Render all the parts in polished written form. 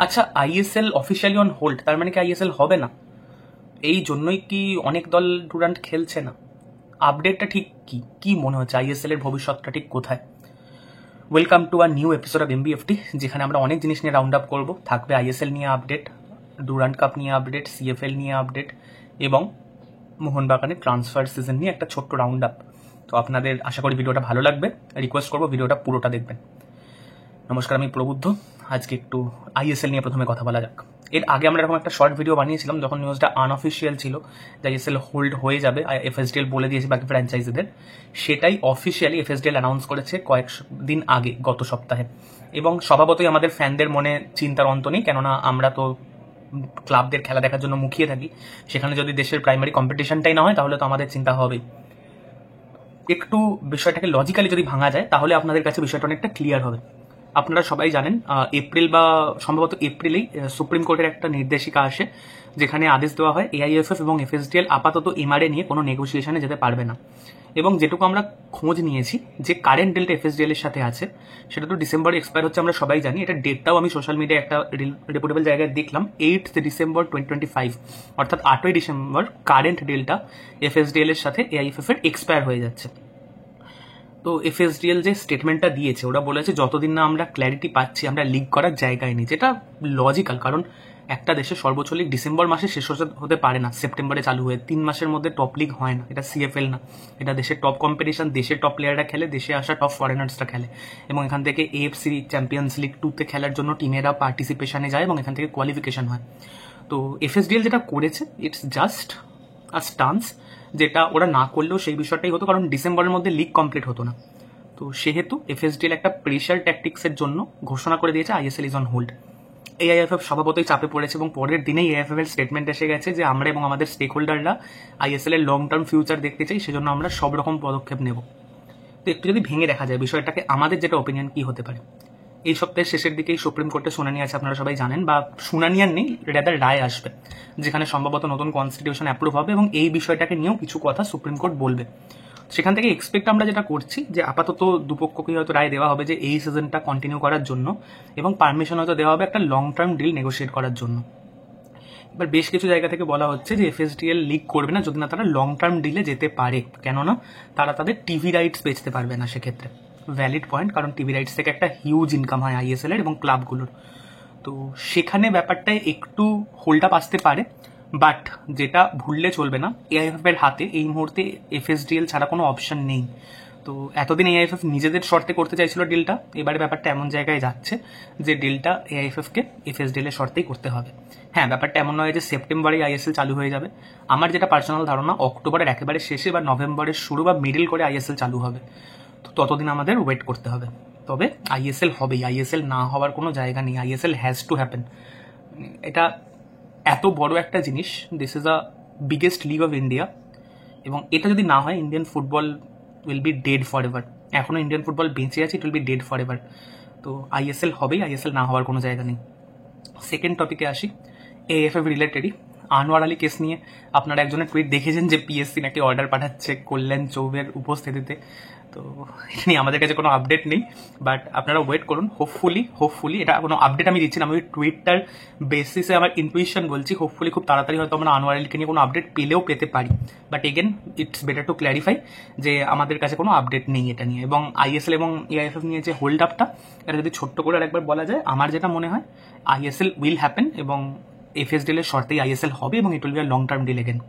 আচ্ছা, ISL officially on hold, তার মানে কি আইএসএল হবে না? এই জন্যই কি অনেক দল ডুরান্ট খেলছে না? আপডেটটা ঠিক কি কি মনে হচ্ছে আইএসএল এর ভবিষ্যৎটা ঠিক কোথায়? Welcome to our new episode of MBFT, যেখানে আমরা অনেক জিনিস নিয়ে রাউন্ড আপ করবো। থাকবে আইএসএল নিয়ে আপডেট, ডুরান্ট কাপ নিয়ে আপডেট, সিএফএল নিয়ে আপডেট এবং মোহনবাগানের ট্রান্সফার সিজন নিয়ে একটা ছোট্ট রাউন্ড আপ। তো আপনাদের আশা করি ভিডিওটা ভালো লাগবে। রিকোয়েস্ট করবো ভিডিওটা পুরোটা দেখবেন। নমস্কার, আমি প্রবুদ্ধ। আজকে একটু আইএসএল নিয়ে প্রথমে কথা বলা যাক। এর আগে আমরা এরকম একটা শর্ট ভিডিও বানিয়েছিলাম যখন নিউজটা আনঅফিসিয়াল ছিল, যে আইএসএল হোল্ড হয়ে যাবে। এফএসডিএল বলে দিয়েছে বাকি ফ্র্যাঞ্চাইজিদের, সেটাই অফিসিয়ালি এফএসডিএল অ্যানাউন্স করেছে কয়েক দিন আগে, গত সপ্তাহে। এবং স্বভাবতই আমাদের ফ্যানদের মনে চিন্তার অন্ত নেই, কেননা আমরা তো ক্লাবদের খেলা দেখার জন্য মুখিয়ে থাকি। সেখানে যদি দেশের প্রাইমারি কম্পিটিশনটাই না হয়, তাহলে তো আমাদের চিন্তা হবেই। একটু বিষয়টাকে লজিক্যালি যদি ভাঙা যায়, তাহলে আপনাদের কাছে বিষয়টা অনেকটা ক্লিয়ার হবে। আপনারা সবাই জানেন, এপ্রিল বা সম্ভবত এপ্রিলেই সুপ্রিম কোর্টের একটা নির্দেশিকা আসে, যেখানে আদেশ দেওয়া হয় এআইএফএফ এবং এফএসডিএল আপাতত এমআরএ নিয়ে কোনো নেগোসিয়েশনে যেতে পারবে না। এবং যেটুকু আমরা খোঁজ নিয়েছি, যে কারেন্ট ডিলটা এফএসডিএল এর সাথে আছে, সেটা তো ডিসেম্বরে এক্সপায়ার হচ্ছে, আমরা সবাই জানি। এটা ডেটটাও আমি সোশ্যাল মিডিয়ায় একটা রেপুটেবল জায়গায় দেখলাম, 8 ডিসেম্বর 2025, অর্থাৎ 8ই ডিসেম্বর কারেন্ট ডিলটা এফএসডিএল এর সাথে এআইএফএফ এর এক্সপায়ার হয়ে যাচ্ছে। তো এফএসডিএল যে স্টেটমেন্টটা দিয়েছে, ওরা বলেছে যতদিন না আমরা ক্ল্যারিটি পাচ্ছি আমরা লিগ করার জায়গায় নেই, যেটা লজিক্যাল। কারণ একটা দেশে সর্বোচ্চ লিগ ডিসেম্বর মাসে শেষ হতে পারে না, সেপ্টেম্বরে চালু হয়ে 3 মাসের মধ্যে টপ লিগ হয় না। এটা সিএফএল না, এটা দেশের টপ কম্পিটিশন, দেশের টপ প্লেয়াররা খেলে, দেশে আসা টপ ফরেনার্সরা খেলে। এবং এখান থেকে এএফসি চ্যাম্পিয়ন্স লিগ 2-তে খেলার জন্য টিমেরা পার্টিসিপেশনে যায় এবং এখান থেকে কোয়ালিফিকেশন হয়। তো এফএসডিএল যেটা করেছে, ইটস জাস্ট আ স্টান্স, যেটা ওরা না করলেও সেই বিষয়টাই হতো, কারণ ডিসেম্বরের মধ্যে লিগ কমপ্লিট হতো না। তো সেহেতু এফএসডিএল একটা প্রেশার ট্যাকটিক্সের জন্য ঘোষণা করে দিয়েছে ISL is on hold. AIFF স্বভাবতই চাপে পড়েছে এবং পরের দিনেই এআইএফএফ এর স্টেটমেন্ট এসে গেছে যে আমরা এবং আমাদের স্টেক হোল্ডাররা আইএসএল এর লং টার্ম ফিউচার দেখতে চাই, সেজন্য আমরা সব রকম পদক্ষেপ নেব। তো একটু যদি ভেঙে দেখা যায় বিষয়টাকে, আমাদের যেটা ওপিনিয়ন কি হতে পারে। এই সপ্তাহের শেষের দিকেই সুপ্রিম কোর্টে শুনানি আছে, আপনারা সবাই জানেন, বা শুনানি আর নেই, রেদার রায় আসবে, যেখানে সম্ভবত নতুন কনস্টিটিউশন অ্যাপ্রুভ হবে এবং এই বিষয়টাকে নিয়েও কিছু কথা সুপ্রিম কোর্ট বলবে। সেখান থেকে এক্সপেক্ট আমরা যেটা করছি, যে আপাতত দুপক্ষকে হয়তো রায় দেওয়া হবে যে এই সিজনটা কন্টিনিউ করার জন্য, এবং পারমিশন হয়তো দেওয়া হবে একটা লং টার্ম ডিল নেগোশিয়েট করার জন্য। এবার বেশ কিছু জায়গা থেকে বলা হচ্ছে যে এফএসডিএল লিগ করবে না যদি না তারা লং টার্ম ডিলে যেতে পারে, কেননা তারা তাদের টিভি রাইটস বেচতে পারবে না সেক্ষেত্রে। ভ্যালিড পয়েন্ট, কারণ টিভি রাইটস থেকে একটা হিউজ ইনকাম হয় আইএসএল এর এবং ক্লাবগুলোর। তো সেখানে ব্যাপারটায় একটু হোল্ড আপ আসতে পারে, বাট যেটা ভুললে চলবে না, এআইএফএফ এর হাতে এই মুহূর্তে এফএসডিএল ছাড়া কোনো অপশন নেই। তো এতদিন এআইএফএফ নিজেদের শর্তে করতে চাইছিল ডিলটা, এবারে ব্যাপারটা এমন জায়গায় যাচ্ছে যে ডিলটা এআইএফএফকে এফএসডিএল এর শর্তেই করতে হবে। হ্যাঁ, ব্যাপারটা এমন নয় যে সেপ্টেম্বরেই আইএসএল চালু হয়ে যাবে। আমার যেটা পার্সোনাল ধারণা, অক্টোবরের একেবারে শেষে বা নভেম্বরের শুরু বা মিডিল করে আইএসএল চালু হবে। তো ততদিন আমাদের ওয়েট করতে হবে। তবে আইএসএল হবেই, আইএসএল না হওয়ার কোনো জায়গা নেই, আইএসএল হ্যাজ টু হ্যাপেন। এটা এত বড় একটা জিনিস, this is a biggest league of India, এবং এটা যদি না হয় Indian football will be dead for ever. এখনও ইন্ডিয়ান ফুটবল বেঁচে আছে, ইট will be dead for ever. তো আইএসএল হবেই, আইএসএল না হওয়ার কোনো জায়গা নেই। সেকেন্ড টপিকে আসি, এএফএফ রিলেটেডই আনোয়ার আলী কেস নিয়ে আপনারা একজনের টুইট দেখেছেন যে পিএসসি নাকি অর্ডার পাঠাচ্ছে কল্যাণ চৌবের উপস্থিতিতে। তো এটা নিয়ে আমাদের কাছে কোনো আপডেট নেই, বাট আপনারা ওয়েট করুন। হোপফুলি এটা কোনো আপডেট আমি দিচ্ছি না, আমি টুইটটার বেসিসে আমার ইনটুইশন বলছি, হোপফুলি খুব তাড়াতাড়ি হয়তো আমরা আনোয়ার আলীকে নিয়ে কোনো আপডেট পেলেও পেতে পারি। But again it's better to clarify যে আমাদের কাছে কোনো আপডেট নেই এটা নিয়ে। এবং আইএসএল এবং এআইএফএফ নিয়ে যে হোল্ড আপটা, এটা যদি ছোট্ট করে আরেকবার বলা যায়, আমার যেটা মনে হয় আইএসএল উইল হ্যাপেন এবং এফএসডিএল এর শর্তেই আইএসএল হবে এবং it will be a long term deal again.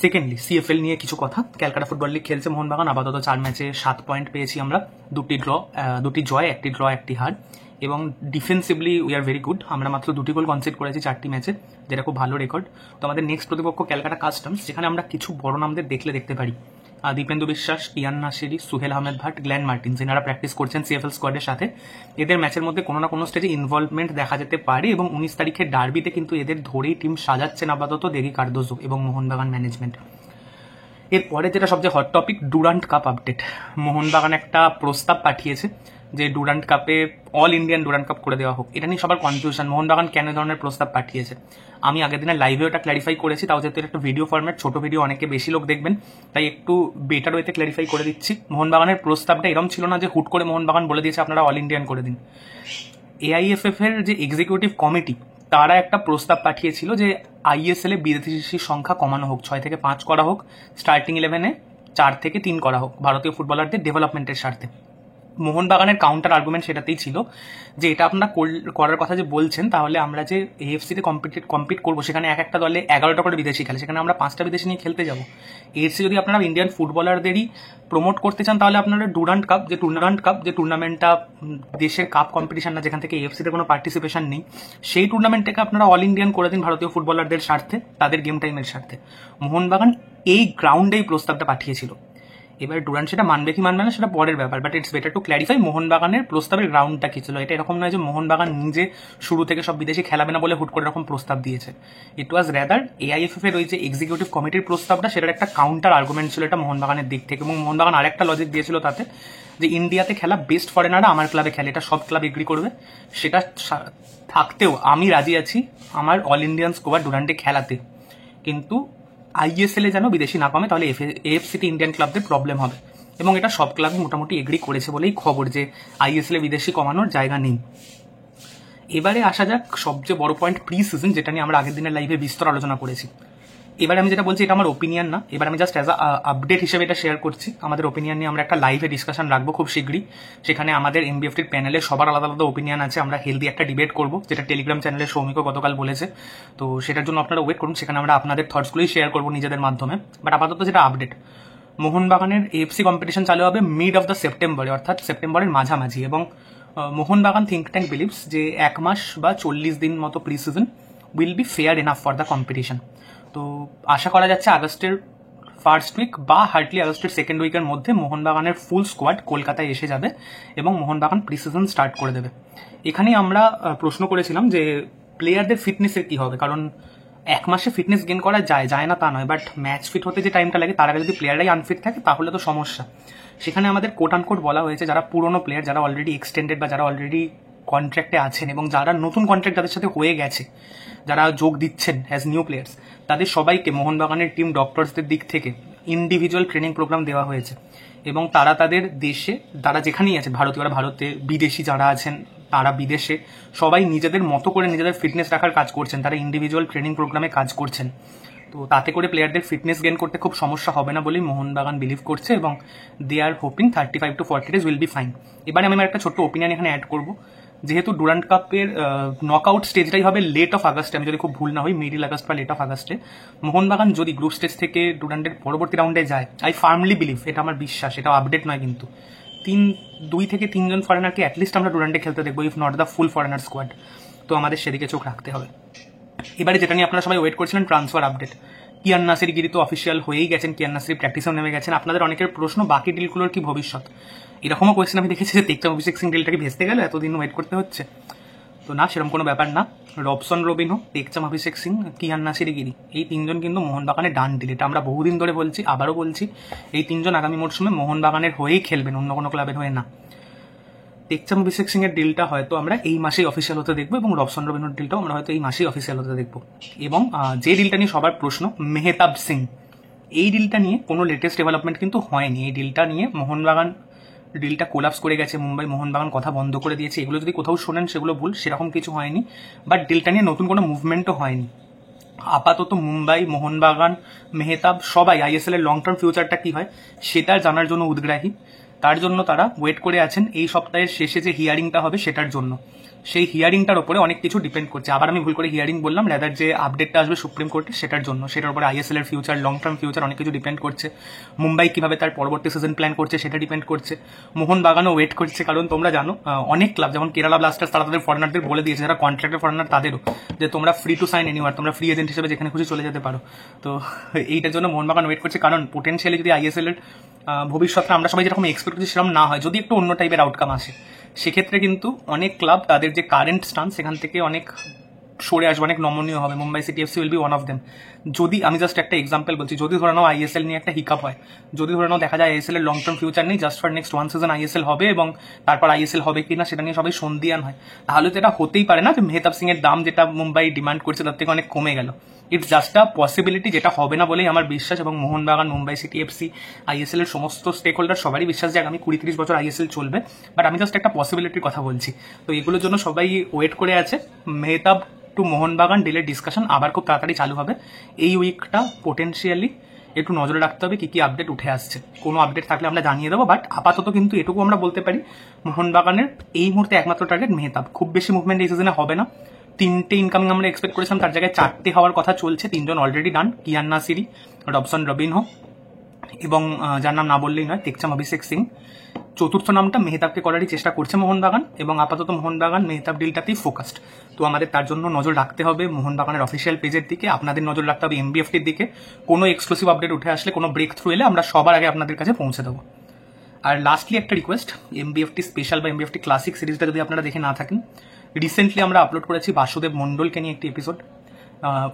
Secondly CFL নিয়ে কিছু কথা। ক্যালকাটা ফুটবল লিগ খেলছে মোহনবাগান, আপাতত 4 ম্যাচে 7 পয়েন্ট পেয়েছি আমরা, 2টি জয়, 1টি ড্র, 1টি হার। এবং defensively we are very good, আমরা মাত্র 2টি গোল কনসিড করেছি 4টি ম্যাচে, যেটা খুব ভালো রেকর্ড। তো আমাদের নেক্সট প্রতিপক্ষ ক্যালকাটা কাস্টমস, যেখানে আমরা কিছু বড় নামদের দেখতে পারি। দীপেন্দু বিশ্বাস, কিয়ান নাসিরি, সুহেল আহমেদ ভাট, গ্ল্যান মার্টিন, যেনারা প্র্যাকটিস করছেন সিএফএল স্কোয়াডের সাথে। এদের ম্যাচের মধ্যে কোনো না কোনো স্টেজে ইনভলভমেন্ট দেখা যেতে পারে এবং 19 তারিখের ডার্বিতে কিন্তু এদের ধরেই টিম সাজাচ্ছেন আপাতত দেগি কার্দোজো এবং মোহনবাগান ম্যানেজমেন্ট। এরপরে যেটা সবচেয়ে hot topic, Durand cup update. Mohun Bagan একটা প্রস্তাব পাঠিয়েছে যে ডুরান্ট কাপে অল ইন্ডিয়ান ডুরান্ট কাপ করে দেওয়া হোক। এটা নিয়ে সবার কনফিউশন, মোহনবাগান কেন ধরনের প্রস্তাব পাঠিয়েছে। আমি আগের দিনের লাইভে ওটা ক্ল্যারিফাই করেছি, তাও যেহেতু একটা ভিডিও ফরম্যাট, ছোট ভিডিও অনেকে বেশি লোক দেখবেন, তাই একটু বেটার ওয়েতে ক্ল্যারিফাই করে দিচ্ছি। মোহনবাগানের প্রস্তাবটা এরকম ছিল না যে হুট করে মোহনবাগান বলে দিয়েছে আপনারা অল ইন্ডিয়ান করে দিন। এআইএফএফ এর যে এক্সিকিউটিভ কমিটি তারা একটা প্রস্তাব পাঠিয়েছিল যে আইএসএল এ বিদেশির সংখ্যা কমানো হোক, 6 থেকে 5 করা হোক, স্টার্টিং 11-এ 4 থেকে 3 করা হোক, ভারতীয় ফুটবলারদের ডেভেলপমেন্টের স্বার্থে। মোহনবাগানের কাউন্টার আর্গুমেন্ট সেটাতেই ছিল যে এটা আপনারা করার কথা যে বলছেন, তাহলে আমরা যে এএফসিতে কম্পিট করবো সেখানে এক একটা দলে 11টা করে বিদেশি খেলে, সেখানে আমরা 5টা বিদেশি নিয়ে খেলতে যাবো। এএফসি যদি আপনারা ইন্ডিয়ান ফুটবলারদেরই প্রমোট করতে চান তাহলে আপনারা ডুরান্ট কাপ যে টুর্নামেন্টটা দেশের কাপ কম্পিটিশন না, যেখান থেকে এএফসিতে কোনো পার্টিসিপেশন নেই, সেই টুর্নামেন্টটাকে আপনারা অল ইন্ডিয়ান করে দিন ভারতীয় ফুটবলারদের স্বার্থে, তাদের গেম টাইমের স্বার্থে। মোহনবাগান এই গ্রাউন্ডেই প্রস্তাবটা পাঠিয়েছিল। এবার ডুরান্ট সেটা মানবে কি মানবে না সেটা পরের ব্যাপার, but it's better to clarify মোহনবাগানের প্রস্তাবের গ্রাউন্ডটা কি ছিল। এটা এরকম নয় যে মোহনবাগান নিজে শুরু থেকে সব বিদেশি খেলাবে না বলে হুট করে এরকম প্রস্তাব দিয়েছে। ইট ওয়াজ রেদার এআইএফএফ এর ওই যে এক্সিকিউটিভ কমিটির প্রস্তাবটা, সেটার একটা কাউন্টার আর্গুমেন্ট ছিল এটা মোহনবাগানের দিক থেকে, এবং মোহনবাগান আরেকটা লজিক দিয়েছিল তাতে যে ইন্ডিয়াতে খেলা বেস্ট ফরেনাররা আমার ক্লাবে খেলে, এটা সব ক্লাব এগ্রি করবে। সেটা থাকতেও আমি রাজি আছি আমার অল ইন্ডিয়ান স্কোয়াড ডুরান্টে খেলাতে, কিন্তু আইএসএল এ যেন বিদেশি না কমে, তাহলে এএফসিতে ইন্ডিয়ান ক্লাবদের প্রবলেম হবে। এবং এটা সব ক্লাব মোটামুটি এগ্রি করেছে বলেই খবর যে আইএসএল এ বিদেশি কমানোর জায়গা নেই। এবারে আসা যাক সবচেয়ে বড় পয়েন্ট, প্রি সিজন, যেটা নিয়ে আমরা আগের দিনের লাইভে বিস্তর আলোচনা করেছি। এবারে আমি যেটা বলছি এটা আমার ওপিনিয়ন না, এবার আমি জাস্ট অ্যাজ আ আপডেট হিসেবে এটা শেয়ার করছি। আমাদের ওপিনিয়ন নিয়ে আমরা একটা লাইভে ডিসকাশন রাখবো খুব শীঘ্রই, সেখানে আমাদের এমবিএফটির প্যানেলে সবার আলাদা আলাদা ওপিনিয়ন আছে, আমরা হেলদি একটা ডিবেট করবো, যেটা টেলিগ্রাম চ্যানেলে সৌমিকও গতকাল বলেছে। তো সেটার জন্য আপনারা ওয়েট করুন, সেখানে আমরা আপনাদের থটসগুলোই শেয়ার করবো নিজেদের মাধ্যমে। বাট আপাতত যেটা আপডেট, মোহনবাগানের এএফসি কম্পিটিশন চালু হবে মিড অফ দ্য সেপ্টেম্বরে, অর্থাৎ সেপ্টেম্বরের মাঝামাঝি, এবং মোহনবাগান থিঙ্ক ট্যাঙ্ক বিলিভস যে 1 মাস বা 40 দিন মতো pre season will be fair enough for the competition. তো আশা করা যাচ্ছে আগস্টের ফার্স্ট উইক বা হার্ডলি আগস্টের সেকেন্ড উইকের মধ্যে মোহনবাগানের ফুল স্কোয়াড কলকাতায় এসে যাবে এবং মোহনবাগান প্রি সিজন স্টার্ট করে দেবে। এখানেই আমরা প্রশ্ন করেছিলাম যে প্লেয়ারদের ফিটনেসের কি হবে, কারণ 1 মাসে ফিটনেস গেইন করা যায় না তা নয়, বাট ম্যাচ ফিট হতে যে টাইমটা লাগে তার আগে যদি প্লেয়াররাই আনফিট থাকে তাহলে তো সমস্যা। সেখানে আমাদের কোট আনকোট বলা হয়েছে যারা পুরনো প্লেয়ার, যারা অলরেডি এক্সটেন্ডেড বা যারা অলরেডি কন্ট্রাক্টে আছেন এবং যারা নতুন কন্ট্রাক্ট যাদের সাথে হয়ে গেছে, যারা যোগ দিচ্ছেন অ্যাজ নিউ প্লেয়ার্স, তাদের সবাইকে মোহনবাগানের টিম ডক্টরসদের দিক থেকে ইন্ডিভিজুয়াল ট্রেনিং প্রোগ্রাম দেওয়া হয়েছে, এবং তারা তাদের দেশে, তারা যেখানেই আছে, ভারতীয়রা ভারতে, বিদেশি যারা আছেন তারা বিদেশে, সবাই নিজেদের মতো করে নিজেদের ফিটনেস রাখার কাজ করছেন, তারা ইন্ডিভিজুয়াল ট্রেনিং প্রোগ্রামে কাজ করছেন। তো তাতে করে প্লেয়ারদের ফিটনেস গেইন করতে খুব সমস্যা হবে না বলেই মোহনবাগান বিলিভ করছে, এবং they are hoping 35 to 40 days will be fine. এবারে আমি আমার একটা ছোট্ট ওপিনিয়ন এখানে অ্যাড করবো, যেহেতু ডুরান্ট কাপের নকআউট স্টেজটাই হবে লেট অফ আগস্টে, আমি যদি খুব ভুল না হই মিডিল আগস্ট বা লেট অফ আগস্টে, মোহনবাগান যদি গ্রুপ স্টেজ থেকে ডুরান্টের পরবর্তী রাউন্ডে যায়, আই ফার্মলি বিলিভ, এটা আমার বিশ্বাস, এটা আপডেট নয় কিন্তু, 2 থেকে 3 জন ফরেনারকে অ্যাটলিস্ট আমরা ডুরান্টে খেলতে দেখবো, if not the full foreigner squad. তো আমাদের সেদিকে চোখ রাখতে হবে। এবারে যেটা নিয়ে আপনারা সবাই ওয়েট করছিলেন, ট্রান্সফার আপডেট। কিয়ান নাসির গিরি তো অফিসিয়াল হয়েই গেছেন, কিয়ান নাসির প্র্যাকটিসেও নেমে গেছেন। আপনাদের অনেকের প্রশ্ন বাকি ডিলগুলোর কি ভবিষ্যৎ, এরকমও কোয়েশ্চেন আমি দেখেছি যে টেকচাম অভিষেক সিং ডিলটা কি ভেস্তে গেল, এতদিন ওয়েট করতে হচ্ছে। তো না, সেরকম কোনো ব্যাপার না। রবসন রবিনহো, টেকচাম অভিষেক সিং, কিয়ান নাসির গিরি, এই 3 জন কিন্তু মোহনবাগানের ডান ডিল, এটা আমরা বহুদিন ধরে বলছি, আবারও বলছি, এই 3 জন আগামী মরশুমে মোহনবাগানের হয়েই খেলবেন, অন্য কোনো ক্লাবের হয়ে না। টেকচাম অভিষেক সিং এর ডিলটা হয়তো আমরা এই মাসেই অফিসিয়াল হতে দেখবো, এবং রবসন রবিনহোর ডিলটাও আমরা হয়তো এই মাসেই অফিসিয়াল হতে দেখবো। এবং যে ডিলটা নিয়ে সবার প্রশ্ন, মেহতাব সিং, এই ডিলটা নিয়ে কোনো লেটেস্ট ডেভেলপমেন্ট কিন্তু হয়নি। এই ডিলটা নিয়ে মোহনবাগান ডিলটা কোলাপস করে গেছে, মুম্বাই মোহনবাগান কথা বন্ধ করে দিয়েছে, এগুলো যদি কোথাও শোনেন সেগুলো ভুল, সেরকম কিছু হয়নি। বাট ডিলটা নিয়ে নতুন কোনো মুভমেন্টও হয়নি। আপাতত মুম্বাই, মোহনবাগান, মেহতাব সবাই আইএসএল এর লং টার্ম ফিউচারটা কি হয় সেটা জানার জন্য উদ্গ্রাহী। তার জন্য তারা ওয়েট করে আছেন এই সপ্তাহের শেষে যে হিয়ারিংটা হবে সেটার জন্য। সেই হিয়ারিংটার উপরে অনেক কিছু ডিপেন্ড করছে। আবার আমি ভুল করে হিয়ারিং বললাম, রেদার যে আপডেটটা আসবে সুপ্রিম কোর্টে সেটার জন্য, সেটার উপরে আইএসএল এর ফিউচার, লং টার্ম ফিউচার অনেক কিছু ডিপেন্ড করছে। মুম্বাই কিভাবে তার পরবর্তী সিজন প্ল্যান করছে সেটা ডিপেন্ড করছে। মোহনবাগানও ওয়েট করছে, কারণ তোমরা জানো অনেক ক্লাব যেমন কেরালা ব্লাস্টার্স তারা তাদের ফরেনারদের বলে দিয়েছে, যারা কন্ট্রাক্টেড ফরেনার তাদেরও, যে তোমরা ফ্রি টু সাইন এনিওয়ার, তোমরা ফ্রি এজেন্ট হিসেবে যেখানে খুশি চলে যেতে পারো। তো এইটার জন্য মোহনবাগান ওয়েট করছে, কারণ পোটেনশিয়ালি যদি আইএসএল এর ভবিষ্যৎটা আমরা সবাই যেরকম এক্সপেক্ট করছি সেরকম না হয়, যদি একটু অন্য টাইপের আউটকাম আসে, সেক্ষেত্রে কিন্তু অনেক ক্লাব তাদের যে কারেন্ট স্টান্স সেখান থেকে অনেক সরে আসবে, অনেক নমনীয় হবে। Mumbai city FC will be one of them. যদি আমি জাস্ট একটা এক্সাম্পল বলছি, যদি ধরে নাও আইএসএল নিয়ে একটা হিকআপ হয়, যদি ধরে নাও দেখা যায় আইএসএল এর লং টার্ম ফিউচার নেই, just for next 1 season ISL হবে এবং তারপর আইএসএল হবে কিনা সেটা নিয়ে সবাই সন্দিহান হয়, তাহলে তো এটা হতেই পারে না যে মেহতাব সিং এর দাম যেটা মুম্বাই ডিমান্ড করছে তার থেকে অনেক কমে গেল। ইটস জাস্ট আ পসিবিলিটি, যেটা হবে না বলেই আমার বিশ্বাস, এবং Mohun Bagan, Mumbai city FC, ISL এর সমস্ত স্টেক হোল্ডার সবারই বিশ্বাস যে আগামী 20-30 বছর আইএসএল চলবে। বাট আমি জাস্ট একটা পসিবিলিটির কথা বলছি। তো এগুলোর জন্য সবাই ওয়েট করে আছে। মেহতাব টু মোহনবাগান ডিলের ডিসকাশন আবার খুব তাড়াতাড়ি চালু হবে। এই উইকটা পোটেন্সিয়ালি একটু নজরে রাখতে হবে কি কি আপডেট উঠে আসছে। কোনো আপডেট থাকলে আমরা জানিয়ে দেবো, বাট আপাতত কিন্তু এটুকু আমরা বলতে পারি, মোহনবাগানের এই মুহূর্তে একমাত্র টার্গেট মেহতাব। খুব বেশি মুভমেন্ট এই সিজনে হবে না। 3টে ইনকামিং আমরা এক্সপেক্ট করেছিলাম, তার জায়গায় 4টে হওয়ার কথা চলছে। 3জন already done, Kiyan Nassiri, Robson Robinho এবং যার নাম না বললেই নয়, টেকচাম অভিষেক সিং। চতুর্থ নামটা মেহতাবকে করারই চেষ্টা করছে মোহনবাগান, এবং আপাতত মোহনবাগান মেহতাব ডিলটাতেই ফোকাসড। তো আমাদের তার জন্য নজর রাখতে হবে মোহনবাগানের অফিসিয়াল পেজের দিকে, আপনাদের নজর রাখতে হবে এমবিএফটির দিকে। কোনো এক্সক্লুসিভ আপডেট উঠে আসলে, কোনো ব্রেক থ্রু এলে আমরা সবার আগে আপনাদের কাছে পৌঁছে দেবো। আর লাস্টলি একটা রিকোয়েস্ট, এমবিএফটি স্পেশাল বা এমবিএফটি ক্লাসিক সিরিজটা যদি আপনারা দেখে না থাকেন, রিসেন্টলি আমরা আপলোড করেছি বাসুদেব মণ্ডলকে নিয়ে একটি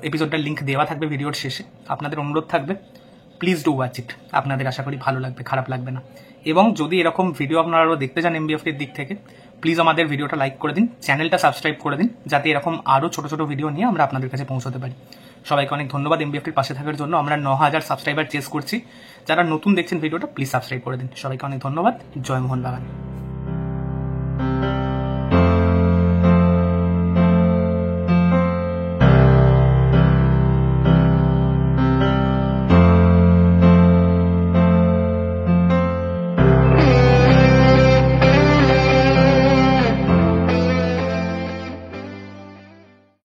এপিসোডটার লিঙ্ক দেওয়া থাকবে ভিডিওর শেষে। আপনাদের অনুরোধ থাকবে, প্লিজ ডু ওয়াচ ইট। আপনাদের আশা করি ভালো লাগবে, খারাপ লাগবে না। এবং যদি এরকম ভিডিও আপনারা আরও দেখতে চান এমবিএফটির দিক থেকে, প্লিজ আমাদের ভিডিওটা লাইক করে দিন, চ্যানেলটা সাবস্ক্রাইব করে দিন, যাতে এরকম আরও ছোটো ছোটো ভিডিও নিয়ে আমরা আপনাদের কাছে পৌঁছতে পারি। সবাইকে অনেক ধন্যবাদ এমবিএফটির পাশে থাকার জন্য। আমরা 9000 সাবস্ক্রাইবার চেস করছি। যারা নতুন দেখছেন ভিডিওটা, প্লিজ সাবস্ক্রাইব করে দিন। সবাইকে অনেক ধন্যবাদ। জয় মোহনবাগান।